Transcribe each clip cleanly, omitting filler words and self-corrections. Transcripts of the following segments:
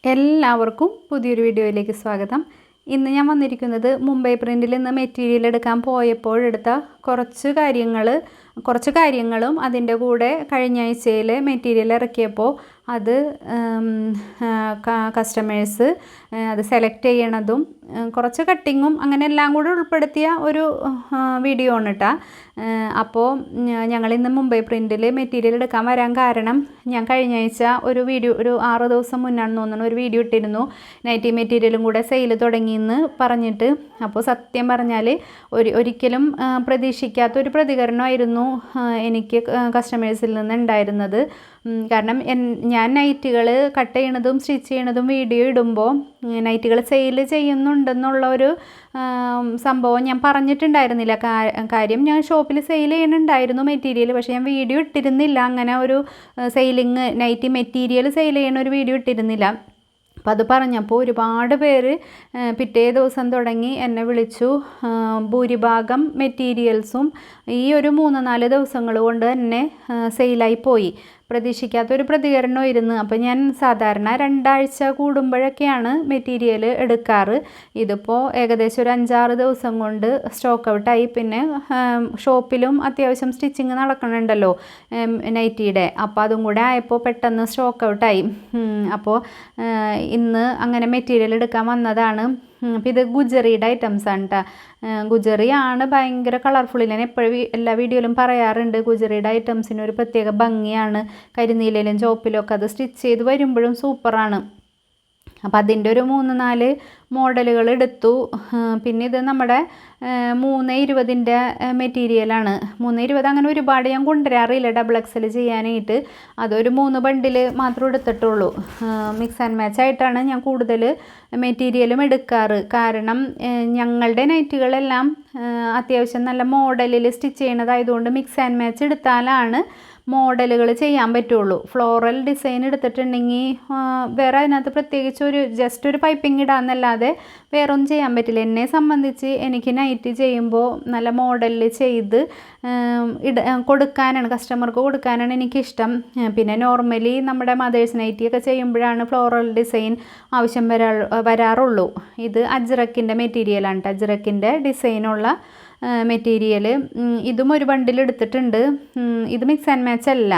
എല്ലാവർക്കും പുതിയൊരു വീഡിയോയിലേക്ക് സ്വാഗതം. ഇന്ന് ഞാൻ വന്നിരിക്കുന്നത് മുംബൈ പ്രിൻറ്റിൽ നിന്ന് മെറ്റീരിയൽ എടുക്കാൻ പോയപ്പോഴെടുത്ത കുറച്ച് കാര്യങ്ങളും അതിൻ്റെ കൂടെ കഴിഞ്ഞ ആഴ്ചയിൽ മെറ്റീരിയൽ ഇറക്കിയപ്പോൾ അത് കസ്റ്റമേഴ്സ് അത് സെലക്ട് ചെയ്യണതും കുറച്ച് കട്ടിങ്ങും അങ്ങനെ എല്ലാം കൂടെ ഉൾപ്പെടുത്തിയ ഒരു വീഡിയോ ആണ് കേട്ടോ. അപ്പോൾ ഞങ്ങളിന്ന് മുംബൈ പ്രിൻറ്റിൽ മെറ്റീരിയൽ എടുക്കാൻ വരാൻ കാരണം ഞാൻ കഴിഞ്ഞ ആഴ്ച ഒരു 6 ദിവസം മുന്നാണെന്ന് തോന്നുന്നു ഒരു വീഡിയോ ഇട്ടിരുന്നു. നൈറ്റി മെറ്റീരിയലും കൂടെ സെയിൽ തുടങ്ങിയെന്ന് പറഞ്ഞിട്ട്. അപ്പോൾ സത്യം പറഞ്ഞാൽ ഒരിക്കലും പ്രതീക്ഷിക്കാത്തൊരു പ്രതികരണമായിരുന്നു എനിക്ക് കസ്റ്റമേഴ്സിൽ നിന്ന് ഉണ്ടായിരുന്നത്. കാരണം ഞാൻ നൈറ്റുകൾ കട്ട് ചെയ്യണതും സ്റ്റിച്ച് ചെയ്യണതും വീഡിയോ ഇടുമ്പോൾ നൈറ്റുകൾ സെയിൽ ചെയ്യുന്നുണ്ടെന്നുള്ള ഒരു സംഭവം ഞാൻ പറഞ്ഞിട്ടുണ്ടായിരുന്നില്ല. കാര്യം ഞാൻ ഷോപ്പിൽ സെയിൽ ചെയ്യുന്നുണ്ടായിരുന്നു മെറ്റീരിയൽ, പക്ഷേ ഞാൻ വീഡിയോ ഇട്ടിരുന്നില്ല. അങ്ങനെ ഒരു സെയിലിങ് നൈറ്റി മെറ്റീരിയൽ സെയിൽ ചെയ്യണ ഒരു വീഡിയോ ഇട്ടിരുന്നില്ല. അപ്പം അത് പറഞ്ഞപ്പോൾ ഒരുപാട് പേര് പിറ്റേ ദിവസം തുടങ്ങി എന്നെ വിളിച്ചു. ഭൂരിഭാഗം മെറ്റീരിയൽസും ഈ ഒരു 3-4 ദിവസങ്ങൾ കൊണ്ട് തന്നെ സെയിലായി പോയി. പ്രതീക്ഷിക്കാത്തൊരു പ്രതികരണമായിരുന്നു. അപ്പോൾ ഞാൻ സാധാരണ 2 ആഴ്ച കൂടുമ്പോഴൊക്കെയാണ് മെറ്റീരിയൽ എടുക്കാറ്. ഇതിപ്പോൾ ഏകദേശം ഒരു 5-6 ദിവസം കൊണ്ട് സ്റ്റോക്ക് ഔട്ടായി. പിന്നെ ഷോപ്പിലും അത്യാവശ്യം സ്റ്റിച്ചിങ് നടക്കണുണ്ടല്ലോ നൈറ്റിയുടെ, അപ്പോൾ അതും കൂടെ ആയപ്പോൾ പെട്ടെന്ന് സ്റ്റോക്ക് ഔട്ടായി. അപ്പോൾ ഇന്ന് അങ്ങനെ മെറ്റീരിയൽ എടുക്കാൻ വന്നതാണ്. അപ്പോൾ ഇത് ഗുജറിയുടെ ഐറ്റംസ് ആണ് കേട്ടോ. ഗുജറിയാണ് ഭയങ്കര കളർഫുള്ളിൽ. ഞാൻ എപ്പോഴും എല്ലാ വീഡിയോയിലും പറയാറുണ്ട്, ഗുജറിയുടെ ഐറ്റംസിന് ഒരു പ്രത്യേക ഭംഗിയാണ്. കരിനീലയിലും ചോപ്പിലും ഒക്കെ അത് സ്റ്റിച്ച് ചെയ്ത് വരുമ്പോഴും സൂപ്പറാണ്. അപ്പോൾ അതിൻ്റെ ഒരു 3-4 മോഡലുകൾ എടുത്തു. പിന്നെ ഇത് നമ്മുടെ 320ൻ്റെ മെറ്റീരിയലാണ്. 320 അങ്ങനെ ഒരുപാട് ഞാൻ കൊണ്ടുവരാറില്ല ഡബിൾ എക്സൽ ചെയ്യാനായിട്ട്. അതൊരു 3 ബണ്ടിൽ മാത്രം എടുത്തിട്ടുള്ളൂ. മിക്സ് ആൻഡ് മാച്ച് ആയിട്ടാണ് ഞാൻ കൂടുതൽ മെറ്റീരിയലും എടുക്കാറ്. കാരണം ഞങ്ങളുടെ നൈറ്റുകളെല്ലാം അത്യാവശ്യം നല്ല മോഡലിൽ സ്റ്റിച്ച് ചെയ്യണതായതുകൊണ്ട് മിക്സ് ആൻഡ് മാച്ച് എടുത്താലാണ് മോഡലുകൾ ചെയ്യാൻ പറ്റുള്ളൂ. ഫ്ലോറൽ ഡിസൈൻ എടുത്തിട്ടുണ്ടെങ്കിൽ വേറെ അതിനകത്ത് പ്രത്യേകിച്ച് ജസ്റ്റ് ഒരു പൈപ്പിംഗ് ഇടാമെന്നല്ലാതെ വേറെ ഒന്നും ചെയ്യാൻ പറ്റില്ല. എന്നെ സംബന്ധിച്ച് എനിക്ക് നൈറ്റ് ചെയ്യുമ്പോൾ നല്ല മോഡലിൽ ചെയ്ത് കസ്റ്റമർക്ക് കൊടുക്കാനാണ് എനിക്കിഷ്ടം. പിന്നെ നോർമലി നമ്മുടെ മദേഴ്സ് നൈറ്റിയൊക്കെ ചെയ്യുമ്പോഴാണ് ഫ്ലോറൽ ഡിസൈൻ ആവശ്യം വരാറുള്ളൂ. ഇത് അജ്രക്കിൻ്റെ മെറ്റീരിയലാണ് കേട്ടോ. അജ്രക്കിൻ്റെ ഡിസൈനുള്ള മെറ്റീരിയൽ ഇതും ഒരു ബണ്ടിൽ എടുത്തിട്ടുണ്ട്. ഇത് മിക്സ് ആൻഡ് മാച്ച് അല്ല.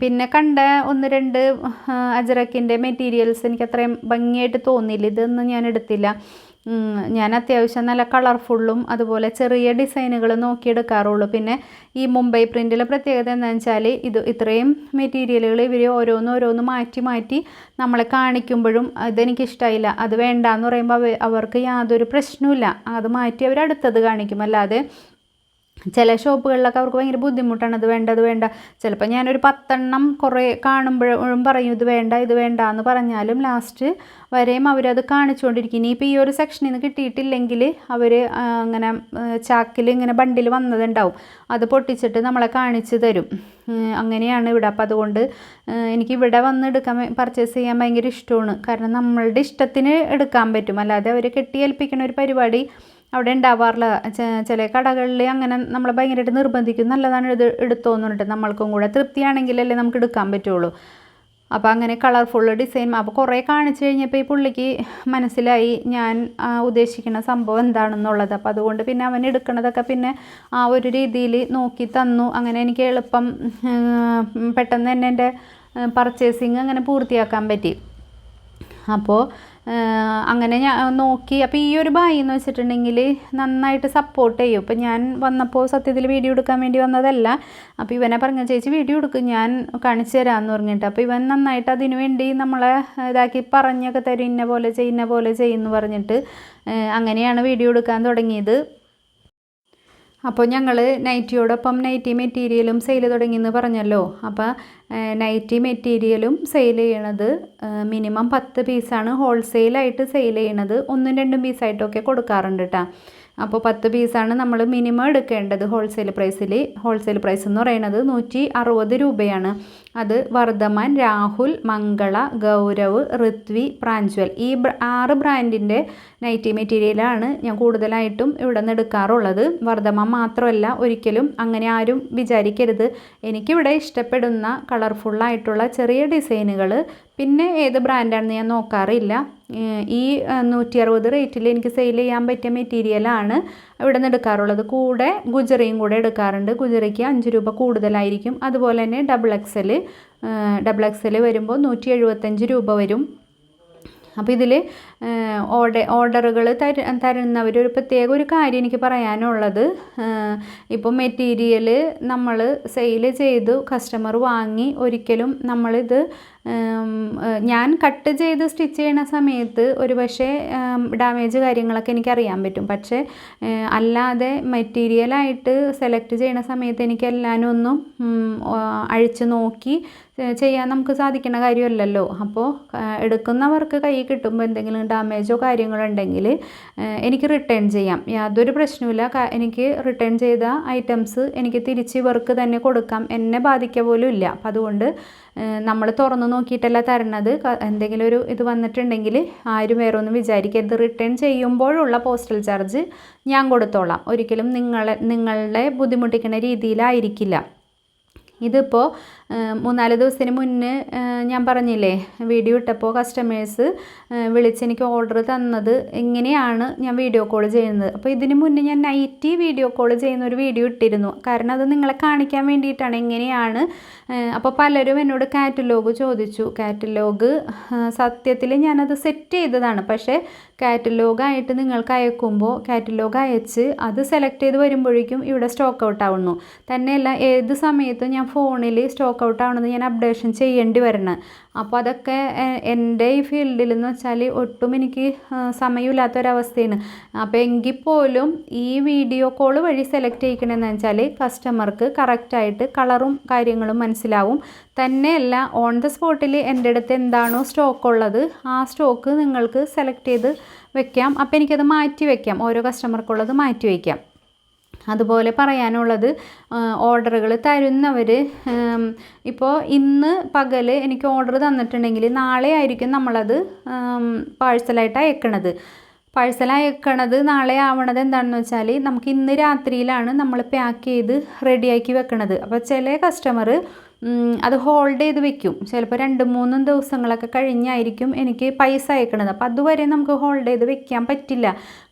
പിന്നെ കണ്ട 1-2 അജ്രക്കിൻ്റെ മെറ്റീരിയൽസ് എനിക്ക് അത്രയും ഭംഗിയായിട്ട് തോന്നിയില്ല. ഇതൊന്നും ഞാൻ എടുത്തില്ല. ഞാൻ അത്യാവശ്യം നല്ല കളർഫുള്ളും അതുപോലെ ചെറിയ ഡിസൈനുകൾ നോക്കിയെടുക്കാറുള്ളൂ. പിന്നെ ഈ മുംബൈ പ്രിൻറ്റിലെ പ്രത്യേകത എന്താണെന്ന് വെച്ചാൽ ഇത്രയും മെറ്റീരിയലുകൾ ഇവർ ഓരോന്ന് മാറ്റി നമ്മളെ കാണിക്കുമ്പോഴും ഇതെനിക്കിഷ്ടമായില്ല, അത് വേണ്ടാന്ന് പറയുമ്പോൾ അവർക്ക് യാതൊരു പ്രശ്നവുമില്ല. അത് മാറ്റി അവർ അടുത്തത് കാണിക്കും. അല്ലാതെ ചില ഷോപ്പുകളിലൊക്കെ അവർക്ക് ഭയങ്കര ബുദ്ധിമുട്ടാണ്, അത് വേണ്ട. ചിലപ്പോൾ ഞാനൊരു 10 എണ്ണം കുറേ കാണുമ്പോഴും പറയും ഇത് വേണ്ട എന്ന് പറഞ്ഞാലും ലാസ്റ്റ് വരെയും അവരത് കാണിച്ചുകൊണ്ടിരിക്കും. ഇനിയിപ്പോൾ ഈ ഒരു സെക്ഷനിൽ നിന്ന് കിട്ടിയിട്ടില്ലെങ്കിൽ അവർ അങ്ങനെ ചാക്കിൽ ഇങ്ങനെ ബണ്ടിൽ വന്നതുണ്ടാവും, അത് പൊട്ടിച്ചിട്ട് നമ്മളെ കാണിച്ച് തരും. അങ്ങനെയാണ് ഇവിടെ. അപ്പോൾ അതുകൊണ്ട് എനിക്ക് ഇവിടെ വന്ന് പർച്ചേസ് ചെയ്യാൻ ഭയങ്കര ഇഷ്ടമാണ്. കാരണം നമ്മളുടെ ഇഷ്ടത്തിന് എടുക്കാൻ പറ്റും. അല്ലാതെ അവർ കെട്ടിയേൽപ്പിക്കുന്ന ഒരു പരിപാടി അവിടെ ഉണ്ടാവാറില്ല. ചില കടകളിൽ അങ്ങനെ നമ്മളെ ഭയങ്കരമായിട്ട് നിർബന്ധിക്കും, നല്ലതാണ് ഇത് എടുത്തോന്നിട്ട് നമ്മൾക്കും കൂടെ തൃപ്തിയാണെങ്കിലല്ലേ നമുക്ക് എടുക്കാൻ പറ്റുള്ളൂ. അപ്പോൾ അങ്ങനെ കളർഫുൾ ഡിസൈൻ അപ്പോൾ കുറേ കാണിച്ചു കഴിഞ്ഞപ്പോൾ ഈ പുള്ളിക്ക് മനസ്സിലായി ഞാൻ ഉദ്ദേശിക്കുന്ന സംഭവം എന്താണെന്നുള്ളത്. അപ്പോൾ അതുകൊണ്ട് പിന്നെ അവൻ എടുക്കണതൊക്കെ പിന്നെ ആ ഒരു രീതിയിൽ നോക്കി തന്നു. അങ്ങനെ എനിക്ക് എളുപ്പം പെട്ടെന്ന് തന്നെ എൻ്റെ പർച്ചേസിങ് അങ്ങനെ പൂർത്തിയാക്കാൻ പറ്റി. അപ്പോൾ അങ്ങനെ ഞാൻ നോക്കി. അപ്പോൾ ഈ ഒരു ബായി എന്ന് വെച്ചിട്ടുണ്ടെങ്കിൽ നന്നായിട്ട് സപ്പോർട്ട് ചെയ്യും. ഇപ്പോൾ ഞാൻ വന്നപ്പോൾ സത്യത്തിൽ വീഡിയോ എടുക്കാൻ വേണ്ടി വന്നതല്ല. അപ്പോൾ ഇവനെ പറഞ്ഞ ചേച്ചി വീഡിയോ എടുക്കും, ഞാൻ കാണിച്ചു തരാമെന്ന് പറഞ്ഞിട്ട്. അപ്പോൾ ഇവൻ നന്നായിട്ട് അതിനു വേണ്ടി നമ്മളെ ഇതാക്കി പറഞ്ഞൊക്കെ തരും, ഇന്ന പോലെ ചെയ്യുമെന്ന് പറഞ്ഞിട്ട്. അങ്ങനെയാണ് വീഡിയോ എടുക്കാൻ തുടങ്ങിയത്. അപ്പോൾ ഞങ്ങൾ നൈറ്റിയോടൊപ്പം നൈറ്റി മെറ്റീരിയലും സെയിൽ തുടങ്ങിയെന്ന് പറഞ്ഞല്ലോ. അപ്പോൾ നൈറ്റി മെറ്റീരിയലും സെയിൽ ചെയ്യണത് മിനിമം 10 പീസാണ് ഹോൾസെയിലായിട്ട് സെയിൽ ചെയ്യണത്. 1-2 പീസായിട്ടൊക്കെ കൊടുക്കാറുണ്ട് കേട്ടോ. അപ്പോൾ 10 പീസാണ് നമ്മൾ മിനിമം എടുക്കേണ്ടത് ഹോൾസെയിൽ പ്രൈസിൽ. ഹോൾസെയിൽ പ്രൈസ് എന്ന് പറയുന്നത് 160 രൂപയാണ്. അത് വർദ്ധമാൻ, രാഹുൽ, മംഗള, ഗൗരവ്, ഋത്വി, പ്രാഞ്ച്വൽ ഈ 6 ബ്രാൻഡിൻ്റെ നൈറ്റി മെറ്റീരിയലാണ് ഞാൻ കൂടുതലായിട്ടും ഇവിടെ നിന്ന് എടുക്കാറുള്ളത്. വർദ്ധമാൻ മാത്രമല്ല, ഒരിക്കലും അങ്ങനെ ആരും വിചാരിക്കരുത്. എനിക്കിവിടെ ഇഷ്ടപ്പെടുന്ന കളർഫുള്ളായിട്ടുള്ള ചെറിയ ഡിസൈനുകൾ പിന്നെ ഏത് ബ്രാൻഡാണെന്ന് ഞാൻ നോക്കാറില്ല. ഈ 160 റേറ്റിൽ എനിക്ക് സെയിൽ ചെയ്യാൻ പറ്റിയ മെറ്റീരിയലാണ് ഇവിടെ നിന്ന് എടുക്കാറുള്ളത്. കൂടെ ഗുജറിയും കൂടെ എടുക്കാറുണ്ട്. ഗുജറിക്ക് 5 രൂപ കൂടുതലായിരിക്കും. അതുപോലെ തന്നെ ഡബിൾ എക്സൽ വരുമ്പോൾ 175 രൂപ വരും. അപ്പോൾ ഇതിൽ ഓർഡറുകൾ തരുന്നവർ ഒരു പ്രത്യേക ഒരു കാര്യം എനിക്ക് പറയാനുള്ളത്, ഇപ്പോൾ മെറ്റീരിയൽ നമ്മൾ സെയിൽ ചെയ്തു കസ്റ്റമർ വാങ്ങി ഒരിക്കലും നമ്മളിത് ഞാൻ കട്ട് ചെയ്ത് സ്റ്റിച്ച് ചെയ്യുന്ന സമയത്ത് ഒരു പക്ഷേ ഡാമേജ് കാര്യങ്ങളൊക്കെ എനിക്കറിയാൻ പറ്റും. പക്ഷേ അല്ലാതെ മെറ്റീരിയലായിട്ട് സെലക്ട് ചെയ്യുന്ന സമയത്ത് എനിക്ക് എല്ലാനും ഒന്നും അഴിച്ച് നോക്കി ചെയ്യാൻ നമുക്ക് സാധിക്കുന്ന കാര്യമല്ലല്ലോ. അപ്പോൾ എടുക്കുന്നവർക്ക് കൈ കിട്ടുമ്പോൾ എന്തെങ്കിലും ഡാമേജോ കാര്യങ്ങളോ ഉണ്ടെങ്കിൽ എനിക്ക് റിട്ടേൺ ചെയ്യാം, യാതൊരു പ്രശ്നവുമില്ല. എനിക്ക് റിട്ടേൺ ചെയ്ത ഐറ്റംസ് എനിക്ക് തിരിച്ച് ഇവർക്ക് തന്നെ കൊടുക്കാം, എന്നെ ബാധിക്കുക പോലും ഇല്ല. അപ്പം അതുകൊണ്ട് നമ്മൾ തുറന്ന് നോക്കിയിട്ടല്ല തരണത്. എന്തെങ്കിലും ഒരു ഇത് വന്നിട്ടുണ്ടെങ്കിൽ ആരും വേറെ ഒന്നും വിചാരിക്കരുത്. റിട്ടേൺ ചെയ്യുമ്പോഴുള്ള പോസ്റ്റൽ ചാർജ് ഞാൻ കൊടുത്തോളാം, ഒരിക്കലും നിങ്ങളെ ബുദ്ധിമുട്ടിക്കുന്ന രീതിയിലായിരിക്കില്ല. ഇതിപ്പോൾ 3-4 ദിവസത്തിന് മുന്നേ ഞാൻ പറഞ്ഞില്ലേ വീഡിയോ ഇട്ടപ്പോൾ കസ്റ്റമേഴ്സ് വിളിച്ചെനിക്ക് ഓർഡർ തന്നത് എങ്ങനെയാണ് ഞാൻ വീഡിയോ കോൾ ചെയ്യുന്നത്. അപ്പോൾ ഇതിന് മുന്നേ ഞാൻ നൈറ്റി വീഡിയോ കോൾ ചെയ്യുന്ന ഒരു വീഡിയോ ഇട്ടിരുന്നു, കാരണം അത് നിങ്ങളെ കാണിക്കാൻ വേണ്ടിയിട്ടാണ് എങ്ങനെയാണ്. അപ്പോൾ പലരും എന്നോട് കാറ്റലോഗ് ചോദിച്ചു. കാറ്റലോഗ് സത്യത്തിൽ ഞാനത് സെറ്റ് ചെയ്തതാണ്, പക്ഷേ കാറ്റലോഗായിട്ട് നിങ്ങൾക്ക് അയക്കുമ്പോൾ കാറ്റലോഗ് അയച്ച് അത് സെലക്ട് ചെയ്ത് വരുമ്പോഴേക്കും ഇവിടെ സ്റ്റോക്ക് ഔട്ട് ആവുന്നു. തന്നെയല്ല ഏത് സമയത്തും ഞാൻ ഫോണിൽ സ്റ്റോക്ക് ഔട്ട് ആവണമെന്ന് ഞാൻ അപ്ഡേഷൻ ചെയ്യേണ്ടി വരണം. അപ്പോൾ അതൊക്കെ എൻ്റെ ഈ ഫീൽഡിൽ എന്ന് വെച്ചാൽ ഒട്ടും എനിക്ക് സമയമില്ലാത്തൊരവസ്ഥയാണ്. അപ്പോൾ എങ്കിൽ പോലും ഈ വീഡിയോ കോൾ വഴി സെലക്ട് ചെയ്യിക്കണമെന്ന് വെച്ചാൽ കസ്റ്റമർക്ക് കറക്റ്റായിട്ട് കളറും കാര്യങ്ങളും മനസ്സിലാവും. തന്നെയല്ല ഓൺ ദ സ്പോട്ടിൽ എൻ്റെ അടുത്ത് എന്താണോ സ്റ്റോക്ക് ഉള്ളത് ആ സ്റ്റോക്ക് നിങ്ങൾക്ക് സെലക്ട് ചെയ്ത് വെക്കാം. അപ്പോൾ എനിക്കത് മാറ്റി വയ്ക്കാം, ഓരോ കസ്റ്റമർക്കുള്ളത് മാറ്റി വയ്ക്കാം. അതുപോലെ പറയാനുള്ളത്, ഓർഡറുകൾ തരുന്നവർ ഇപ്പോൾ ഇന്ന് പകൽ എനിക്ക് ഓർഡർ തന്നിട്ടുണ്ടെങ്കിൽ നാളെ ആയിരിക്കും നമ്മളത് പാഴ്സലായിട്ട് അയക്കണത്. നാളെ ആവണത് എന്താണെന്ന് വെച്ചാൽ നമുക്ക് ഇന്ന് രാത്രിയിലാണ് നമ്മൾ പാക്ക് ചെയ്ത് റെഡിയാക്കി വെക്കണത്. അപ്പോൾ ചില കസ്റ്റമർ അത് ഹോൾഡ് ചെയ്ത് വെക്കും, ചിലപ്പോൾ 2-3 ദിവസങ്ങളൊക്കെ കഴിഞ്ഞായിരിക്കും എനിക്ക് പൈസ അയക്കണത്. അപ്പോൾ അതുവരെ നമുക്ക് ഹോൾഡ് ചെയ്ത് വെക്കാൻ പറ്റില്ല,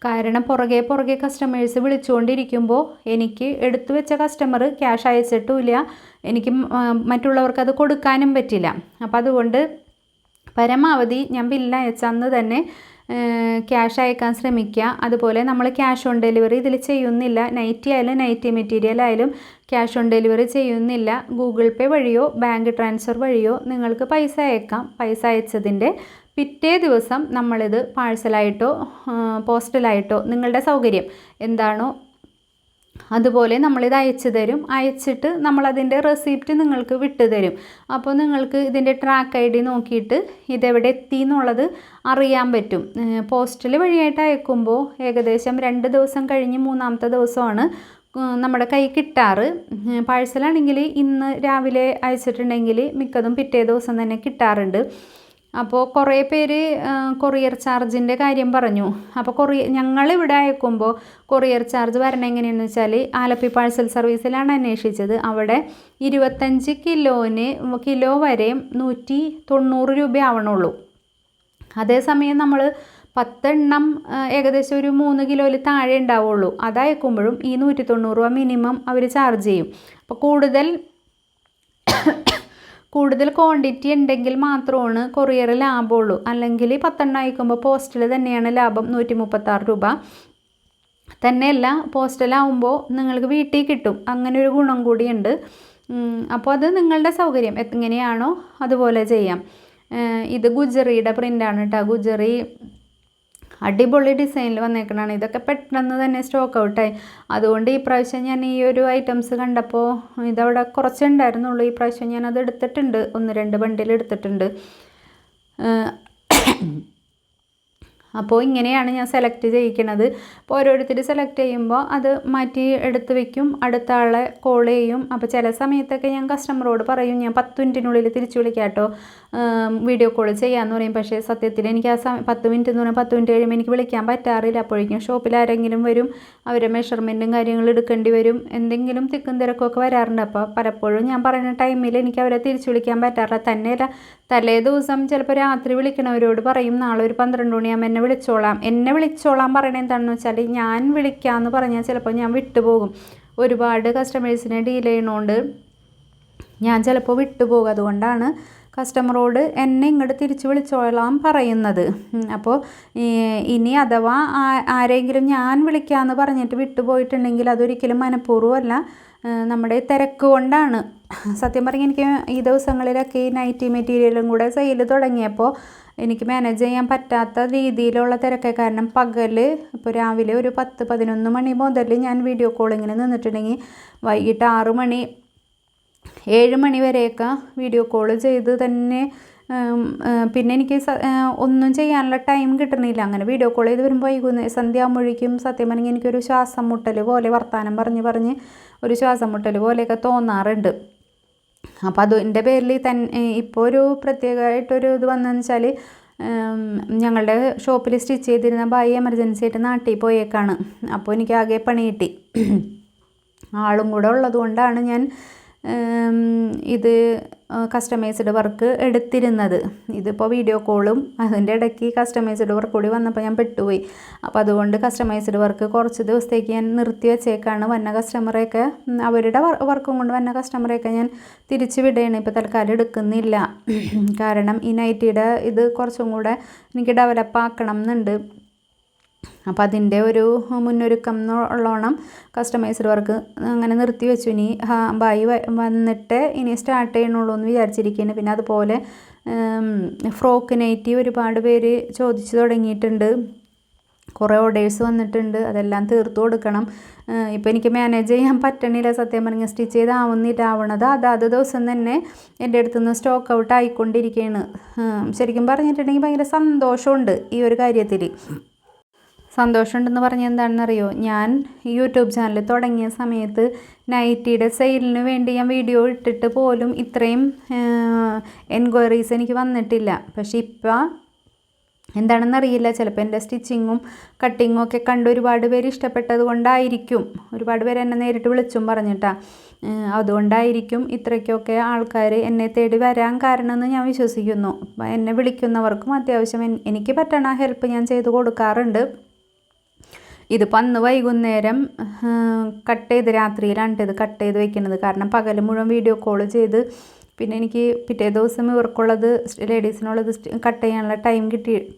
കാരണം പുറകെ കസ്റ്റമേഴ്സ് വിളിച്ചുകൊണ്ടിരിക്കുമ്പോൾ എനിക്ക് എടുത്തു വെച്ച കസ്റ്റമർ ക്യാഷ് അയച്ചിട്ടുമില്ല, എനിക്ക് മറ്റുള്ളവർക്ക് അത് കൊടുക്കാനും പറ്റില്ല. അപ്പോൾ അതുകൊണ്ട് പരമാവധി ഞാൻ ബില്ല് അയച്ച അന്ന് തന്നെ ക്യാഷ് അയക്കാൻ ശ്രമിക്കുക. അതുപോലെ നമ്മൾ ക്യാഷ് ഓൺ ഡെലിവറി ഇതിൽ ചെയ്യുന്നില്ല. നൈറ്റി ആയാലും നൈറ്റി മെറ്റീരിയൽ ആയാലും ക്യാഷ് ഓൺ ഡെലിവറി ചെയ്യുന്നില്ല. ഗൂഗിൾ പേ വഴിയോ ബാങ്ക് ട്രാൻസ്ഫർ വഴിയോ നിങ്ങൾക്ക് പൈസ അയക്കാം. പൈസ അയച്ചതിൻ്റെ പിറ്റേ ദിവസം നമ്മളിത് പാഴ്സലായിട്ടോ പോസ്റ്റലായിട്ടോ നിങ്ങളുടെ സൗകര്യം എന്താണോ അതുപോലെ നമ്മളിത് അയച്ചു തരും. അയച്ചിട്ട് നമ്മളതിൻ്റെ റെസിപ്റ്റ് നിങ്ങൾക്ക് വിട്ടു തരും. അപ്പോൾ നിങ്ങൾക്ക് ഇതിൻ്റെ ട്രാക്ക് ഐ ഡി നോക്കിയിട്ട് ഇതെവിടെ എത്തി എന്നുള്ളത് അറിയാൻ പറ്റും. പോസ്റ്റൽ വഴിയായിട്ട് അയക്കുമ്പോൾ ഏകദേശം 2 ദിവസം കഴിഞ്ഞ് 3-ാമത്തെ ദിവസമാണ് നമ്മുടെ കൈ കിട്ടാറ്. പാഴ്സലാണെങ്കിൽ ഇന്ന് രാവിലെ അയച്ചിട്ടുണ്ടെങ്കിൽ മിക്കതും പിറ്റേ ദിവസം തന്നെ കിട്ടാറുണ്ട്. അപ്പോൾ കുറേ പേര് കൊറിയർ ചാർജിൻ്റെ കാര്യം പറഞ്ഞു. അപ്പോൾ ഞങ്ങളിവിടെ അയക്കുമ്പോൾ കൊറിയർ ചാർജ് വരണം എങ്ങനെയാണെന്ന് വെച്ചാൽ ആലപ്പി പാഴ്സൽ സർവീസിലാണ് അന്വേഷിച്ചത്. അവിടെ 25 കിലോ വരെ 190 രൂപ ആവണുള്ളൂ. അതേസമയം നമ്മൾ 10 എണ്ണം ഏകദേശം ഒരു 3 കിലോയിൽ താഴെ ഉണ്ടാവുള്ളൂ. അതയക്കുമ്പോഴും ഈ 190 രൂപ മിനിമം അവർ ചാർജ് ചെയ്യും. അപ്പോൾ കൂടുതൽ ക്വാണ്ടിറ്റി ഉണ്ടെങ്കിൽ മാത്രമാണ് കൊറിയർ ലാഭമുള്ളൂ, അല്ലെങ്കിൽ 10 എണ്ണം അയക്കുമ്പോൾ പോസ്റ്റിൽ തന്നെയാണ് ലാഭം 136 രൂപ. തന്നെയല്ല പോസ്റ്റലാവുമ്പോൾ നിങ്ങൾക്ക് വീട്ടിൽ കിട്ടും, അങ്ങനെ ഒരു ഗുണം കൂടിയുണ്ട്. അപ്പോൾ അത് നിങ്ങളുടെ സൗകര്യം എങ്ങനെയാണോ അതുപോലെ ചെയ്യാം. ഇത് ഗുജറിയുടെ പ്രിൻ്റാണ് കേട്ടോ. ഗുജറി അടിപൊളി ഡിസൈനിൽ വന്നേക്കണതാണ്. ഇതൊക്കെ പെട്ടെന്ന് തന്നെ സ്റ്റോക്ക് ഔട്ടായി. അതുകൊണ്ട് ഈ പ്രാവശ്യം ഞാൻ ഈ ഒരു ഐറ്റംസ് കണ്ടപ്പോൾ ഇതവിടെ കുറച്ചുണ്ടായിരുന്നുള്ളൂ. ഈ പ്രാവശ്യം ഞാനത് എടുത്തിട്ടുണ്ട്, 1-2 ബണ്ടിൽ എടുത്തിട്ടുണ്ട്. അപ്പോൾ ഇങ്ങനെയാണ് ഞാൻ സെലക്ട് ചെയ്യിക്കണത്. അപ്പോൾ ഓരോരുത്തർ സെലക്ട് ചെയ്യുമ്പോൾ അത് മാറ്റി എടുത്ത് വെക്കും, അടുത്ത ആളെ കോൾ ചെയ്യും. അപ്പോൾ ചില സമയത്തൊക്കെ ഞാൻ കസ്റ്റമറോട് പറയും ഞാൻ 10 മിനിറ്റിനുള്ളിൽ തിരിച്ചു വിളിക്കാം കേട്ടോ, വീഡിയോ കോൾ ചെയ്യാമെന്ന് പറയും. പക്ഷേ സത്യത്തിൽ എനിക്ക് ആ 10 മിനിറ്റ് എന്ന് പറഞ്ഞാൽ 10 മിനിറ്റ് കഴിയുമ്പോൾ എനിക്ക് വിളിക്കാൻ പറ്റാറില്ല. അപ്പോഴേക്കും ഷോപ്പിൽ ആരെങ്കിലും വരും, അവരെ മെഷർമെൻറ്റും കാര്യങ്ങളും എടുക്കേണ്ടി വരും, എന്തെങ്കിലും തിക്കും തിരക്കൊക്കെ വരാറുണ്ട്. അപ്പോൾ പലപ്പോഴും ഞാൻ പറയുന്ന ടൈമിൽ എനിക്ക് അവരെ തിരിച്ചു വിളിക്കാൻ പറ്റാറില്ല. തന്നെയല്ല, തലേ ദിവസം ചിലപ്പോൾ രാത്രി വിളിക്കണവരോട് പറയും നാളെ ഒരു 12 മണിയാകുമ്പോൾ എന്നെ വിളിച്ചോളാം പറയണത് എന്താണെന്ന് വെച്ചാൽ, ഞാൻ വിളിക്കാമെന്ന് പറഞ്ഞാൽ ചിലപ്പോൾ ഞാൻ വിട്ടുപോകും. ഒരുപാട് കസ്റ്റമേഴ്സിനെ ഡീൽ ചെയ്യണോണ്ട് ഞാൻ ചിലപ്പോൾ വിട്ടുപോകും. അതുകൊണ്ടാണ് കസ്റ്റമറോട് എന്നെ ഇങ്ങോട്ട് തിരിച്ച് വിളിച്ചോളാം പറയുന്നത്. അപ്പോൾ ഇനി അഥവാ ആരെങ്കിലും ഞാൻ വിളിക്കാമെന്ന് പറഞ്ഞിട്ട് വിട്ടുപോയിട്ടുണ്ടെങ്കിൽ അതൊരിക്കലും മനഃപൂർവ്വമല്ല, നമ്മുടെ തിരക്ക് കൊണ്ടാണ്. സത്യം പറഞ്ഞാൽ എനിക്ക് ഈ ദിവസങ്ങളിലൊക്കെ ഈ നൈറ്റി മെറ്റീരിയലും കൂടെ സെയിൽ തുടങ്ങിയപ്പോൾ എനിക്ക് മാനേജ് ചെയ്യാൻ പറ്റാത്ത രീതിയിലുള്ള തിരക്ക്. കാരണം പകൽ ഇപ്പോൾ രാവിലെ ഒരു 10-11 മണി മുതൽ ഞാൻ വീഡിയോ കോളിങ്ങിന് നിന്നിട്ടുണ്ടെങ്കിൽ വൈകിട്ട് 6 മണി 7 മണി വരെയൊക്കെ വീഡിയോ കോൾ ചെയ്ത് തന്നെ പിന്നെ എനിക്ക് ഒന്നും ചെയ്യാനുള്ള ടൈം കിട്ടുന്നില്ല. അങ്ങനെ വീഡിയോ കോൾ ചെയ്ത് വരുമ്പോൾ സന്ധ്യ ആകുമ്പോഴേക്കും സത്യം പറഞ്ഞാൽ എനിക്കൊരു ശ്വാസം മുട്ടൽ പോലെ, വർത്തമാനം പറഞ്ഞ് ഒരു ശ്വാസം മുട്ടൽ പോലെയൊക്കെ തോന്നാറുണ്ട്. അപ്പോൾ അതിൻ്റെ പേരിൽ ഇപ്പോൾ ഒരു പ്രത്യേകമായിട്ടൊരു ഇത് വന്നതെന്ന് വെച്ചാൽ, ഞങ്ങളുടെ ഷോപ്പിൽ സ്റ്റിച്ച് ചെയ്തിരുന്ന ബായി എമർജൻസി ആയിട്ട് നാട്ടിൽ പോയേക്കാണ്. അപ്പോൾ എനിക്ക് ആകെ പണി കിട്ടി. ആളും കൂടെ ഉള്ളത് കൊണ്ടാണ് ഞാൻ ഇത് കസ്റ്റമൈസ്ഡ് വർക്ക് എടുത്തിരുന്നത്. ഇതിപ്പോൾ വീഡിയോ കോളും അതിൻ്റെ ഇടയ്ക്ക് കസ്റ്റമൈസ്ഡ് വർക്ക് കൂടി വന്നപ്പോൾ ഞാൻ പെട്ടുപോയി. അപ്പോൾ അതുകൊണ്ട് കസ്റ്റമൈസ്ഡ് വർക്ക് കുറച്ച് ദിവസത്തേക്ക് ഞാൻ നിർത്തി വെച്ചേക്കാണ്. വന്ന കസ്റ്റമറെയൊക്കെ അവരുടെ വർക്കും കൊണ്ട് വന്ന കസ്റ്റമറെയൊക്കെ ഞാൻ തിരിച്ച് വിടുകയാണ്. ഇപ്പോൾ തൽക്കാലം എടുക്കുന്നില്ല. കാരണം ഈ നൈറ്റിയുടെ ഇത് കുറച്ചും കൂടെ എനിക്ക് ഡെവലപ്പ് ആക്കണം എന്നുണ്ട്. അപ്പോൾ അതിൻ്റെ ഒരു മുന്നൊരുക്കം ഉള്ളോണം കസ്റ്റമൈസ്ഡ് വർക്ക് അങ്ങനെ നിർത്തി വെച്ചു. ഇനി ബായി വന്നിട്ട് ഇനി സ്റ്റാർട്ട് ചെയ്യണുള്ളൂ എന്ന് വിചാരിച്ചിരിക്കുകയാണ്. പിന്നെ അതുപോലെ ഫ്രോക്ക് നൈറ്റി ഒരുപാട് പേര് ചോദിച്ചു തുടങ്ങിയിട്ടുണ്ട്. കുറേ ഓർഡേഴ്സ് വന്നിട്ടുണ്ട്, അതെല്ലാം തീർത്തു കൊടുക്കണം. ഇപ്പോൾ എനിക്ക് മാനേജ് ചെയ്യാൻ പറ്റണില്ല. സത്യം പറഞ്ഞാൽ സ്റ്റിച്ച് ചെയ്താവുന്നത് അതാത് ദിവസം തന്നെ എൻ്റെ അടുത്തുനിന്ന് സ്റ്റോക്ക് ഔട്ട് ആയിക്കൊണ്ടിരിക്കുകയാണ്. ശരിക്കും പറഞ്ഞിട്ടുണ്ടെങ്കിൽ ഭയങ്കര സന്തോഷമുണ്ട് ഈ ഒരു കാര്യത്തിൽ. സന്തോഷമുണ്ടെന്ന് പറഞ്ഞാൽ എന്താണെന്നറിയോ, ഞാൻ യൂട്യൂബ് ചാനൽ തുടങ്ങിയ സമയത്ത് നൈറ്റിയുടെ സെയിലിന് വേണ്ടി ഞാൻ വീഡിയോ ഇട്ടിട്ട് പോലും ഇത്രയും എൻക്വയറീസ് എനിക്ക് വന്നിട്ടില്ല. പക്ഷേ ഇപ്പോൾ എന്താണെന്നറിയില്ല, ചിലപ്പോൾ എൻ്റെ സ്റ്റിച്ചിങ്ങും കട്ടിങ്ങും ഒക്കെ കണ്ട് ഒരുപാട് പേര് ഇഷ്ടപ്പെട്ടത് കൊണ്ടായിരിക്കും. ഒരുപാട് പേര് എന്നെ നേരിട്ട് വിളിച്ചും പറഞ്ഞിട്ടാണ്. അതുകൊണ്ടായിരിക്കും ഇത്രയ്ക്കൊക്കെ ആൾക്കാർ എന്നെ തേടി വരാൻ കാരണമെന്ന് ഞാൻ വിശ്വസിക്കുന്നു. എന്നെ വിളിക്കുന്നവർക്കും അത്യാവശ്യം എനിക്ക് പറ്റണ ഹെൽപ്പ് ഞാൻ ചെയ്ത് കൊടുക്കാറുണ്ട്. ഇതിപ്പോൾ അന്ന് വൈകുന്നേരം കട്ട് ചെയ്ത് രാത്രിയിലാണ് ഇത് കട്ട് ചെയ്ത് വെക്കുന്നത്. കാരണം പകൽ മുഴുവൻ വീഡിയോ കോൾ ചെയ്ത് പിന്നെ എനിക്ക് പിറ്റേ ദിവസം ഇവർക്കുള്ളത് ലേഡീസിനുള്ളത് കട്ട് ചെയ്യാനുള്ള ടൈം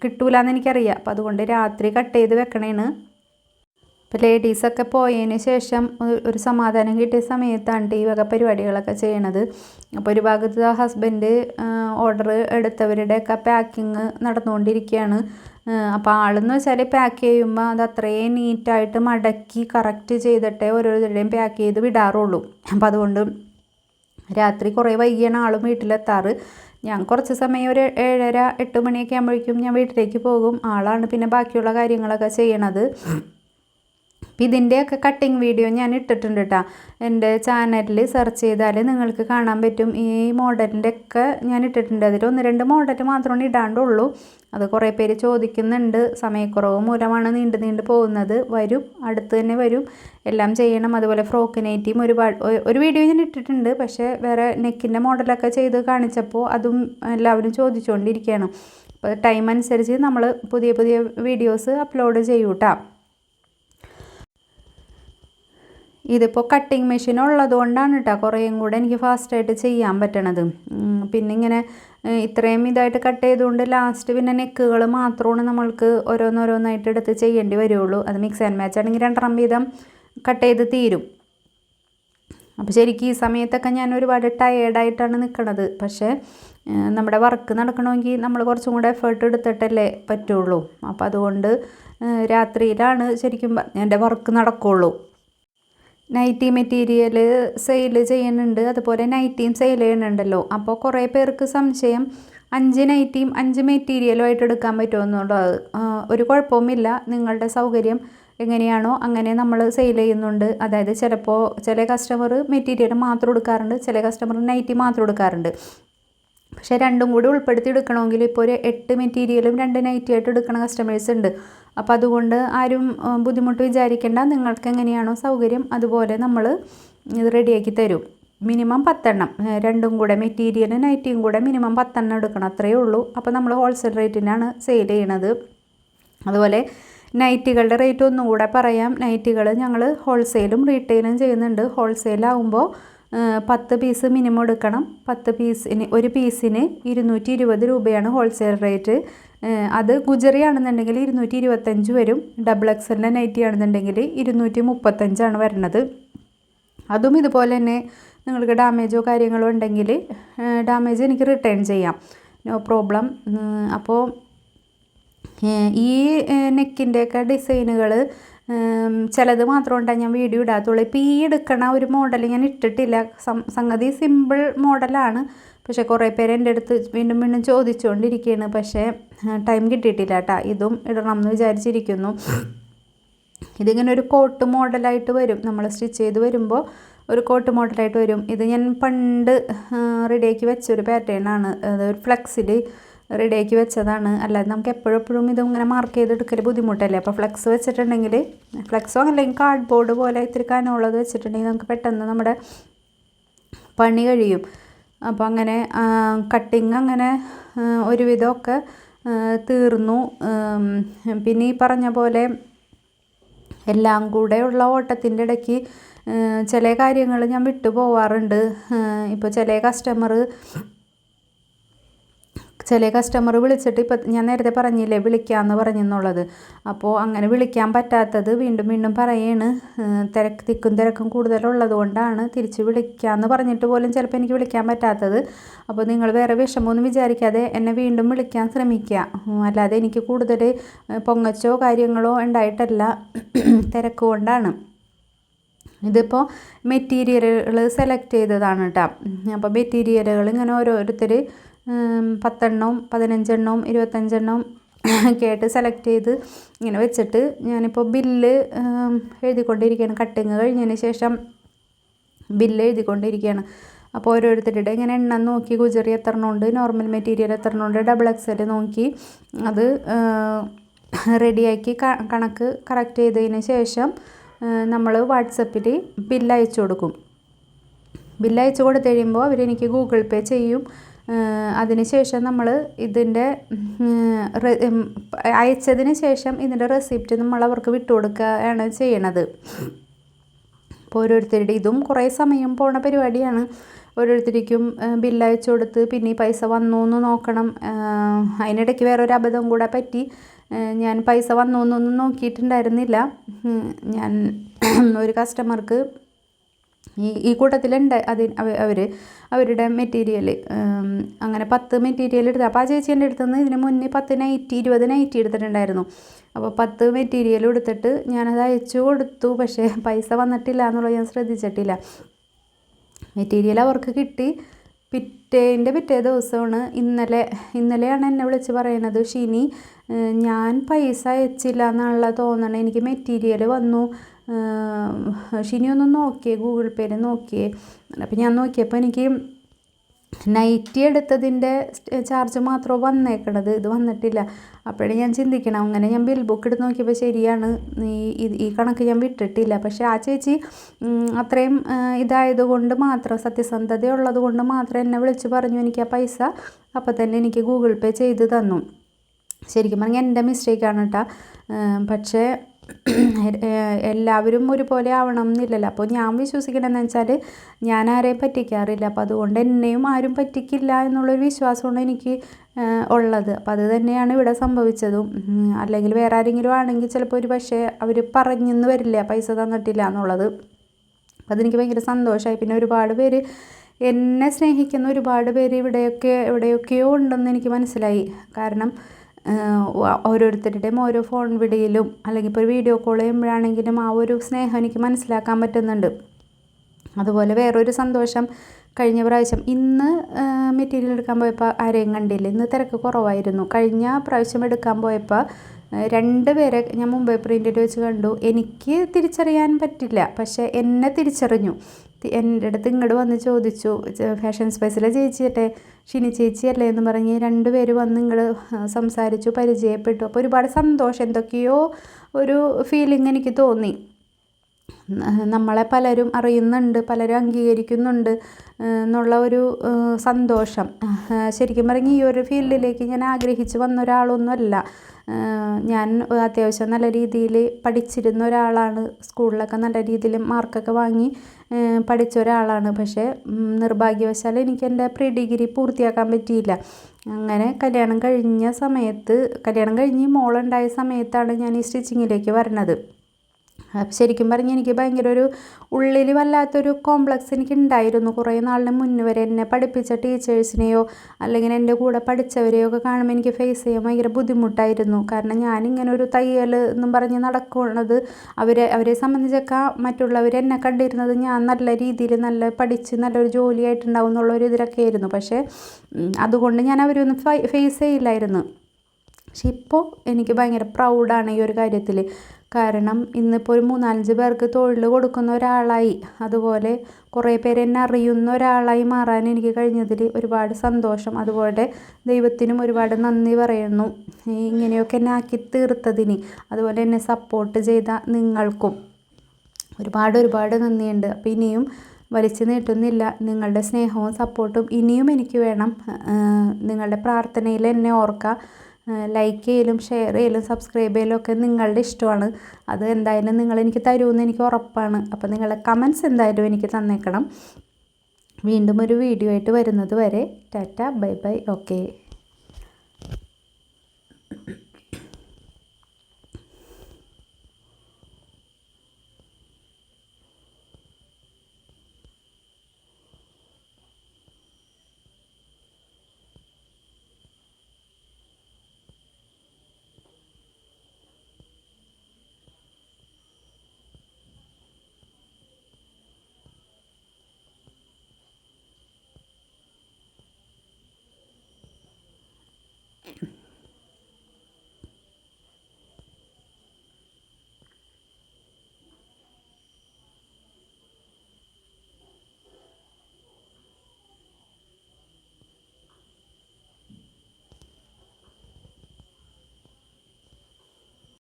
കിട്ടൂല എന്ന് എനിക്കറിയാം. അപ്പോൾ അതുകൊണ്ട് രാത്രി കട്ട് ചെയ്ത് വെക്കണേണ്. ഇപ്പോൾ ലേഡീസൊക്കെ പോയതിന് ശേഷം ഒരു സമാധാനം കിട്ടിയ സമയത്താണ് ഈ വക പരിപാടികളൊക്കെ ചെയ്യണത്. അപ്പോൾ ഒരു ഭാഗത്ത് ഹസ്ബൻഡ് ഓർഡർ എടുത്തവരുടെയൊക്കെ പാക്കിങ് നടന്നുകൊണ്ടിരിക്കുകയാണ്. അപ്പോൾ ആളെന്ന് വെച്ചാൽ പാക്ക് ചെയ്യുമ്പോൾ അത് അത്രയും നീറ്റായിട്ട് മടക്കി കറക്റ്റ് ചെയ്തിട്ടേ ഓരോരുത്തരുടെയും പാക്ക് ചെയ്ത് വിടാറുള്ളൂ. അപ്പോൾ അതുകൊണ്ട് രാത്രി കുറേ വൈകിയാണ് ആളും വീട്ടിലെത്താറ്. ഞാൻ കുറച്ച് സമയം ഒരു 7:30-8 മണിയൊക്കെ ആകുമ്പോഴേക്കും ഞാൻ വീട്ടിലേക്ക് പോകും. ആളാണ് പിന്നെ ബാക്കിയുള്ള കാര്യങ്ങളൊക്കെ ചെയ്യണത്. ഇതിൻ്റെയൊക്കെ കട്ടിങ് വീഡിയോ ഞാൻ ഇട്ടിട്ടുണ്ട് കേട്ടോ. എൻ്റെ ചാനലിൽ സെർച്ച് ചെയ്താൽ നിങ്ങൾക്ക് കാണാൻ പറ്റും. ഈ മോഡലിൻ്റെ ഒക്കെ ഞാൻ ഇട്ടിട്ടുണ്ട്. അതിൽ 1-2 മോഡൽ മാത്രമേ ഇടാണ്ടുള്ളൂ. അത് കുറേ പേര് ചോദിക്കുന്നുണ്ട്. സമയക്കുറവ് മൂലമാണ് നീണ്ടു പോകുന്നത്. വരും, അടുത്ത് തന്നെ വരും, എല്ലാം ചെയ്യണം. അതുപോലെ ഫ്രോക്ക് നൈറ്റിയും ഒരു വീഡിയോ ഞാൻ ഇട്ടിട്ടുണ്ട്. പക്ഷേ വേറെ നെക്കിൻ്റെ മോഡലൊക്കെ ചെയ്ത് കാണിച്ചപ്പോൾ അതും എല്ലാവരും ചോദിച്ചുകൊണ്ടിരിക്കുകയാണ്. അപ്പോൾ ടൈം അനുസരിച്ച് നമ്മൾ പുതിയ വീഡിയോസ് അപ്ലോഡ് ചെയ്യും കേട്ടോ. ഇതിപ്പോൾ കട്ടിങ് മെഷീൻ ഉള്ളത് കൊണ്ടാണ് കേട്ടോ കുറേയും കൂടെ എനിക്ക് ഫാസ്റ്റായിട്ട് ചെയ്യാൻ പറ്റണത്. പിന്നെ ഇങ്ങനെ ഇത്രയും ഇതായിട്ട് കട്ട് ചെയ്തുകൊണ്ട് ലാസ്റ്റ് പിന്നെ നെക്കുകൾ മാത്രമാണ് നമ്മൾക്ക് ഓരോന്നോരോന്നായിട്ട് എടുത്ത് ചെയ്യേണ്ടി വരുള്ളൂ. അത് മിക്സ് ആൻഡ് മാച്ച് ആണെങ്കിൽ 2 വീതം കട്ട് ചെയ്ത് തീരും. അപ്പോൾ ശരിക്കും ഈ സമയത്തൊക്കെ ഞാൻ ഒരുപാട് ടയേർഡായിട്ടാണ് നിൽക്കണത്. പക്ഷേ നമ്മുടെ വർക്ക് നടക്കണമെങ്കിൽ നമ്മൾ കുറച്ചും കൂടെ എഫേർട്ട് എടുത്തിട്ടല്ലേ പറ്റുള്ളൂ. അപ്പോൾ അതുകൊണ്ട് രാത്രിയിലാണ് ശരിക്കും എൻ്റെ വർക്ക് നടക്കുകയുള്ളൂ. നൈറ്റി മെറ്റീരിയൽ സെയിൽ ചെയ്യുന്നുണ്ട്, അതുപോലെ നൈറ്റിയും സെയിൽ ചെയ്യുന്നുണ്ടല്ലോ. അപ്പോൾ കുറേ പേർക്ക് സംശയം 5 നൈറ്റിയും 5 മെറ്റീരിയലും ആയിട്ട് എടുക്കാൻ പറ്റുമെന്നുള്ളത് ഒരു കുഴപ്പവുമില്ല. നിങ്ങളുടെ സൗകര്യം എങ്ങനെയാണോ അങ്ങനെ നമ്മൾ സെയിൽ ചെയ്യുന്നുണ്ട്. അതായത് ചിലപ്പോൾ ചില കസ്റ്റമർ മെറ്റീരിയൽ മാത്രം എടുക്കാറുണ്ട്, ചില കസ്റ്റമർ നൈറ്റി മാത്രം എടുക്കാറുണ്ട്. പക്ഷേ രണ്ടും കൂടി ഉൾപ്പെടുത്തി എടുക്കണമെങ്കിൽ ഇപ്പോൾ ഒരു 8 മെറ്റീരിയലും 2 നൈറ്റി ആയിട്ട് എടുക്കുന്ന കസ്റ്റമേഴ്സ് ഉണ്ട്. അപ്പോൾ അതുകൊണ്ട് ആരും ബുദ്ധിമുട്ട് വിചാരിക്കേണ്ട. നിങ്ങൾക്ക് എങ്ങനെയാണോ സൗകര്യം അതുപോലെ നമ്മൾ ഇത് റെഡിയാക്കി തരും. മിനിമം 10 എണ്ണം, രണ്ടും കൂടെ മെറ്റീരിയലും നൈറ്റിയും കൂടെ മിനിമം 10 എണ്ണം എടുക്കണം, അത്രയേ ഉള്ളൂ. അപ്പോൾ നമ്മൾ ഹോൾസെയിൽ റേറ്റിനാണ് സെയിൽ ചെയ്യണത്. അതുപോലെ നൈറ്റികളുടെ റേറ്റ് ഒന്നും കൂടെ പറയാം. നൈറ്റികൾ ഞങ്ങൾ ഹോൾസെയിലും റീറ്റെയിലും ചെയ്യുന്നുണ്ട്. ഹോൾസെയിലാകുമ്പോൾ 10 പീസ് മിനിമം എടുക്കണം. 10 പീസിന് ഒരു പീസിന് 220 രൂപയാണ് ഹോൾസെയിൽ റേറ്റ്. അത് ഗുജറി ആണെന്നുണ്ടെങ്കിൽ 225 വരും. ഡബിൾ എക്സലിൻ്റെ നൈറ്റി ആണെന്നുണ്ടെങ്കിൽ 235 വരുന്നത്. അതും ഇതുപോലെ തന്നെ നിങ്ങൾക്ക് ഡാമേജോ കാര്യങ്ങളോ ഉണ്ടെങ്കിൽ ഡാമേജ് എനിക്ക് റിട്ടേൺ ചെയ്യാം, നോ പ്രോബ്ലം. അപ്പോൾ ഈ നെക്കിൻ്റെയൊക്കെ ഡിസൈനുകൾ ചിലത് മാത്രം ഞാൻ വീഡിയോ ഇടാത്തുള്ളൂ. ഇപ്പോൾ ഈ എടുക്കണ ഒരു മോഡൽ ഞാൻ ഇട്ടിട്ടില്ല. സംഗതി സിമ്പിൾ മോഡലാണ്. പക്ഷേ കുറേ പേര് എൻ്റെ അടുത്ത് വീണ്ടും വീണ്ടും ചോദിച്ചുകൊണ്ടിരിക്കുകയാണ്. പക്ഷേ ടൈം കിട്ടിയിട്ടില്ല കേട്ടോ. ഇതും ഇടണം എന്ന് വിചാരിച്ചിരിക്കുന്നു. ഇതിങ്ങനെ ഒരു കോട്ട് മോഡലായിട്ട് വരും. നമ്മൾ സ്റ്റിച്ച് ചെയ്ത് വരുമ്പോൾ ഒരു കോട്ട് മോഡലായിട്ട് വരും. ഇത് ഞാൻ പണ്ട് റെഡിയാക്കി വെച്ചൊരു പാറ്റേണാണ്. അത് ഒരു ഫ്ലെക്സിൽ റെഡിയാക്കി വെച്ചതാണ്. അല്ലാതെ നമുക്ക് എപ്പോഴും ഇതും ഇങ്ങനെ മാർക്ക് ചെയ്തെടുക്കൽ ബുദ്ധിമുട്ടല്ലേ. അപ്പോൾ ഫ്ലെക്സ് വെച്ചിട്ടുണ്ടെങ്കിൽ, ഫ്ലെക്സോ അല്ലെങ്കിൽ കാർഡ് ബോർഡ് പോലെ ഇത്തിരി കനമുള്ളത് വെച്ചിട്ടുണ്ടെങ്കിൽ നമുക്ക് പെട്ടെന്ന് നമ്മുടെ പണി കഴിയും. അപ്പോൾ അങ്ങനെ കട്ടിങ് അങ്ങനെ ഒരുവിധമൊക്കെ തീർന്നു. പിന്നെ ഈ പറഞ്ഞ പോലെ എല്ലാം കൂടെ ഉള്ള ഓട്ടത്തിൻ്റെ ഇടയ്ക്ക് ചില കാര്യങ്ങൾ ഞാൻ വിട്ടു പോവാറുണ്ട്. ഇപ്പോൾ ചില കസ്റ്റമർ വിളിച്ചിട്ട്, ഇപ്പം ഞാൻ നേരത്തെ പറഞ്ഞില്ലേ വിളിക്കാമെന്ന് പറഞ്ഞെന്നുള്ളത്. അപ്പോൾ അങ്ങനെ വിളിക്കാൻ പറ്റാത്തത് വീണ്ടും വീണ്ടും പറയാണ്. തിരക്കും കൂടുതലുള്ളത് കൊണ്ടാണ് തിരിച്ച് വിളിക്കാമെന്ന് പറഞ്ഞിട്ട് പോലും ചിലപ്പോൾ എനിക്ക് വിളിക്കാൻ പറ്റാത്തത്. അപ്പോൾ നിങ്ങൾ വേറെ വിഷമമൊന്നും വിചാരിക്കാതെ എന്നെ വീണ്ടും വിളിക്കാൻ ശ്രമിക്കുക. അല്ലാതെ എനിക്ക് കൂടുതൽ പൊങ്ങച്ചോ കാര്യങ്ങളോ ഉണ്ടായിട്ടല്ല, തിരക്ക് കൊണ്ടാണ്. ഇതിപ്പോൾ മെറ്റീരിയലുകൾ സെലക്ട് ചെയ്തതാണ് കേട്ടോ. അപ്പോൾ മെറ്റീരിയലുകൾ ഇങ്ങനെ ഓരോരുത്തർ 10 എണ്ണവും 15 എണ്ണവും 25 എണ്ണവും ഒക്കെ ആയിട്ട് സെലക്ട് ചെയ്ത് ഇങ്ങനെ വെച്ചിട്ട് ഞാനിപ്പോൾ ബില്ല് എഴുതിക്കൊണ്ടിരിക്കുകയാണ്. കട്ടിങ് കഴിഞ്ഞതിന് ശേഷം ബില്ല് എഴുതിക്കൊണ്ടിരിക്കുകയാണ്. അപ്പോൾ ഓരോരുത്തരുടെ ഇങ്ങനെ എണ്ണം നോക്കി, ഗുജറി എത്ര എണ്ണമുണ്ട്, നോർമൽ മെറ്റീരിയൽ എത്ര എണ്ണമുണ്ട്, ഡബിൾ എക്സൽ നോക്കി അത് റെഡിയാക്കി കണക്ക് കറക്റ്റ് ചെയ്തതിന് ശേഷം നമ്മൾ വാട്സപ്പിൽ ബില്ല് അയച്ചു കൊടുക്കും. ബില്ല് അയച്ചു കൊടുത്തു കഴിയുമ്പോൾ അവരെനിക്ക് ഗൂഗിൾ പേ ചെയ്യും. അതിനുശേഷം നമ്മൾ ഇതിൻ്റെ അയച്ചതിന് ശേഷം ഇതിൻ്റെ റെസിപ്റ്റ് നമ്മൾ അവർക്ക് വിട്ടുകൊടുക്കുകയാണ് ചെയ്യണത്. അപ്പോൾ ഓരോരുത്തരുടെ ഇതും കുറേ സമയം പോണ പരിപാടിയാണ്. ഓരോരുത്തർക്കും ബില്ല് അയച്ചു കൊടുത്ത് പിന്നെ ഈ പൈസ വന്നു എന്ന് നോക്കണം. അതിനിടയ്ക്ക് വേറൊരു അബദ്ധം കൂടെ പറ്റി. ഞാൻ പൈസ വന്നു എന്നൊന്നും നോക്കിയിട്ടുണ്ടായിരുന്നില്ല. ഞാൻ ഒരു കസ്റ്റമർക്ക് ഈ കൂട്ടത്തിലുണ്ട് അവരുടെ മെറ്റീരിയൽ അങ്ങനെ 10 മെറ്റീരിയൽ എടുത്ത്. അപ്പോൾ ആ ചേച്ചി എൻ്റെ അടുത്ത് നിന്ന് ഇതിന് മുന്നേ 10 നൈറ്റി 20 നൈറ്റി എടുത്തിട്ടുണ്ടായിരുന്നു. അപ്പോൾ 10 മെറ്റീരിയൽ എടുത്തിട്ട് ഞാനത് അയച്ചു കൊടുത്തു. പക്ഷേ പൈസ വന്നിട്ടില്ല എന്നുള്ളത് ഞാൻ ശ്രദ്ധിച്ചിട്ടില്ല. മെറ്റീരിയൽ അവർക്ക് കിട്ടി. പിറ്റേ ദിവസമാണ് ഇന്നലെയാണ് എന്നെ വിളിച്ച് പറയണത്, ഷിനി ഞാൻ പൈസ അയച്ചില്ല എന്നുള്ള തോന്നണം, എനിക്ക് മെറ്റീരിയൽ വന്നു, ഷിനി ഒന്ന് നോക്കിയേ, ഗൂഗിൾ പേയിൽ നോക്കിയേ. അപ്പോൾ ഞാൻ നോക്കിയപ്പോൾ എനിക്ക് നൈറ്റി എടുത്തതിൻ്റെ ചാർജ് മാത്രമേ വന്നേക്കണത്, ഇത് വന്നിട്ടില്ല. അപ്പോഴേ ഞാൻ ചിന്തിക്കണം. അങ്ങനെ ഞാൻ ബിൽ ബുക്ക് എടുത്ത് നോക്കിയപ്പോൾ ശരിയാണ്, ഈ കണക്ക് ഞാൻ വിട്ടിട്ടില്ല. പക്ഷേ ആ ചേച്ചി അത്രയും ഇതായതുകൊണ്ട് മാത്രം, സത്യസന്ധത ഉള്ളത് കൊണ്ട് മാത്രം എന്നെ വിളിച്ച് പറഞ്ഞു എനിക്ക് ആ പൈസ അപ്പോൾ തന്നെ എനിക്ക് ഗൂഗിൾ പേ ചെയ്ത് തന്നു. ശരിക്കും പറഞ്ഞാൽ എൻ്റെ മിസ്റ്റേക്കാണ് കേട്ടോ. പക്ഷേ എല്ലാവരും ഒരുപോലെ ആവണം എന്നില്ലല്ലോ. അപ്പോൾ ഞാൻ വിശ്വസിക്കണമെന്ന് വെച്ചാൽ ഞാൻ ആരെയും പറ്റിക്കാറില്ല. അപ്പോൾ അതുകൊണ്ട് എന്നെയും ആരും പറ്റിക്കില്ല എന്നുള്ളൊരു വിശ്വാസമാണ് എനിക്ക് ഉള്ളത്. അപ്പോൾ അത് തന്നെയാണ് ഇവിടെ സംഭവിച്ചതും. അല്ലെങ്കിൽ വേറെ ആരെങ്കിലും ആണെങ്കിൽ ചിലപ്പോൾ ഒരു പക്ഷേ അവർ പറഞ്ഞെന്ന് വരില്ല പൈസ തന്നിട്ടില്ല എന്നുള്ളത്. അതെനിക്ക് ഭയങ്കര സന്തോഷമായി. പിന്നെ ഒരുപാട് പേര് എന്നെ സ്നേഹിക്കുന്ന ഒരുപാട് പേര് എവിടെയൊക്കെയോ ഉണ്ടെന്ന് എനിക്ക് മനസ്സിലായി. കാരണം ഓരോരുത്തരുടെയും ഓരോ ഫോൺ വിളിയിലും അല്ലെങ്കിൽ ഇപ്പോൾ ഒരു വീഡിയോ കോൾ ചെയ്യുമ്പോഴാണെങ്കിലും ആ ഒരു സ്നേഹം എനിക്ക് മനസ്സിലാക്കാൻ പറ്റുന്നുണ്ട്. അതുപോലെ വേറൊരു സന്തോഷം, കഴിഞ്ഞ പ്രാവശ്യം ഇന്ന് മെറ്റീരിയൽ എടുക്കാൻ പോയപ്പോൾ ആരെയും കണ്ടില്ല. ഇന്ന് തിരക്ക് കുറവായിരുന്നു. കഴിഞ്ഞ പ്രാവശ്യം എടുക്കാൻ പോയപ്പോൾ 2 പേരെ ഞാൻ മുംബൈ പ്രിൻറ്റിൽ വെച്ച് കണ്ടു. എനിക്ക് തിരിച്ചറിയാൻ പറ്റില്ല, പക്ഷേ എന്നെ തിരിച്ചറിഞ്ഞു. എൻ്റെ അടുത്ത് ഇങ്ങോട്ട് വന്ന് ചോദിച്ചു, ഫാഷൻ സ്പേസിലെ ചേച്ചിയട്ടെ, ഷിനി ചേച്ചിയല്ലേ എന്ന് പറഞ്ഞ് 2 പേര് വന്ന് ഇങ്ങോട്ട് സംസാരിച്ചു, പരിചയപ്പെട്ടു. അപ്പോൾ ഒരുപാട് സന്തോഷം, എന്തൊക്കെയോ ഒരു ഫീലിംഗ് എനിക്ക് തോന്നി. നമ്മളെ പലരും അറിയുന്നുണ്ട്, പലരും അംഗീകരിക്കുന്നുണ്ട് എന്നുള്ള ഒരു സന്തോഷം. ശരിക്കും പറഞ്ഞാൽ ഈ ഒരു ഫീൽഡിലേക്ക് ഞാൻ ആഗ്രഹിച്ച് വന്ന ഒരാളൊന്നുമല്ല. ഞാൻ അത്യാവശ്യം നല്ല രീതിയിൽ പഠിച്ചിരുന്ന ഒരാളാണ്. സ്കൂളിലൊക്കെ നല്ല രീതിയിൽ മാർക്കൊക്കെ വാങ്ങി പഠിച്ച ഒരാളാണ്. പക്ഷേ നിർഭാഗ്യവശാൽ എനിക്ക് എൻ്റെ പ്രീ ഡിഗ്രി പൂർത്തിയാക്കാൻ പറ്റിയില്ല. അങ്ങനെ കല്യാണം കഴിഞ്ഞ് മോളുണ്ടായ സമയത്താണ് ഞാൻ ഈ സ്റ്റിച്ചിങ്ങിലേക്ക് വരുന്നത്. ശരിക്കും പറഞ്ഞാൽ എനിക്ക് ഭയങ്കര ഒരു ഉള്ളിൽ വല്ലാത്തൊരു കോംപ്ലക്സ് എനിക്ക് ഉണ്ടായിരുന്നു. കുറേ നാളിന് മുന്നേ വരെ എന്നെ പഠിപ്പിച്ച ടീച്ചേഴ്സിനെയോ അല്ലെങ്കിൽ എൻ്റെ കൂടെ പഠിച്ചവരെയോ ഒക്കെ കാണുമ്പോൾ എനിക്ക് ഫേസ് ചെയ്യാൻ ഭയങ്കര ബുദ്ധിമുട്ടായിരുന്നു. കാരണം ഞാനിങ്ങനെ ഒരു തയ്യൽ എന്നും പറഞ്ഞ് നടക്കുന്നത് അവരെ സംബന്ധിച്ചൊക്കെ മറ്റുള്ളവർ എന്നെ കണ്ടിരുന്നത് ഞാൻ നല്ല രീതിയിൽ നല്ല പഠിച്ച് നല്ലൊരു ജോലിയായിട്ടുണ്ടാവും എന്നുള്ളൊരു ഇതിലൊക്കെ ആയിരുന്നു. പക്ഷേ അതുകൊണ്ട് ഞാൻ അവരൊന്നും ഫേസ് ചെയ്യില്ലായിരുന്നു. പക്ഷെ ഇപ്പോൾ എനിക്ക് ഭയങ്കര പ്രൗഡാണ് ഈ ഒരു കാര്യത്തിൽ. കാരണം ഇന്നിപ്പോൾ ഒരു 3-4 പേർക്ക് തൊഴിൽ കൊടുക്കുന്ന ഒരാളായി, അതുപോലെ കുറേ പേര് എന്നെ അറിയുന്ന ഒരാളായി മാറാൻ എനിക്ക് കഴിഞ്ഞതിൽ ഒരുപാട് സന്തോഷം. അതുപോലെ ദൈവത്തിനും ഒരുപാട് നന്ദി പറയുന്നു, ഇങ്ങനെയൊക്കെ എന്നെ ആക്കി തീർത്തതിന്. അതുപോലെ എന്നെ സപ്പോർട്ട് ചെയ്ത നിങ്ങൾക്കും ഒരുപാട് നന്ദിയുണ്ട്. അപ്പോൾ ഇനിയും വലിച്ചു നീട്ടുന്നില്ല, നിങ്ങളുടെ സ്നേഹവും സപ്പോർട്ടും ഇനിയും എനിക്ക് വേണം. നിങ്ങളുടെ പ്രാർത്ഥനയിൽ എന്നെ ഓർക്കുക. ലൈക്ക് ചെയ്യലും ഷെയർ ചെയ്യലും സബ്സ്ക്രൈബ് ചെയ്യലും ഒക്കെ നിങ്ങളുടെ ഇഷ്ടമാണ്. അത് എന്തായാലും നിങ്ങളെനിക്ക് തരുമെന്ന് എനിക്ക് ഉറപ്പാണ്. അപ്പോൾ നിങ്ങളുടെ കമൻസ് എന്തായാലും എനിക്ക് തന്നേക്കണം. വീണ്ടും ഒരു വീഡിയോ ആയിട്ട് വരുന്നത് വരെ ടാറ്റ, ബൈ ബൈ, ഓക്കെ.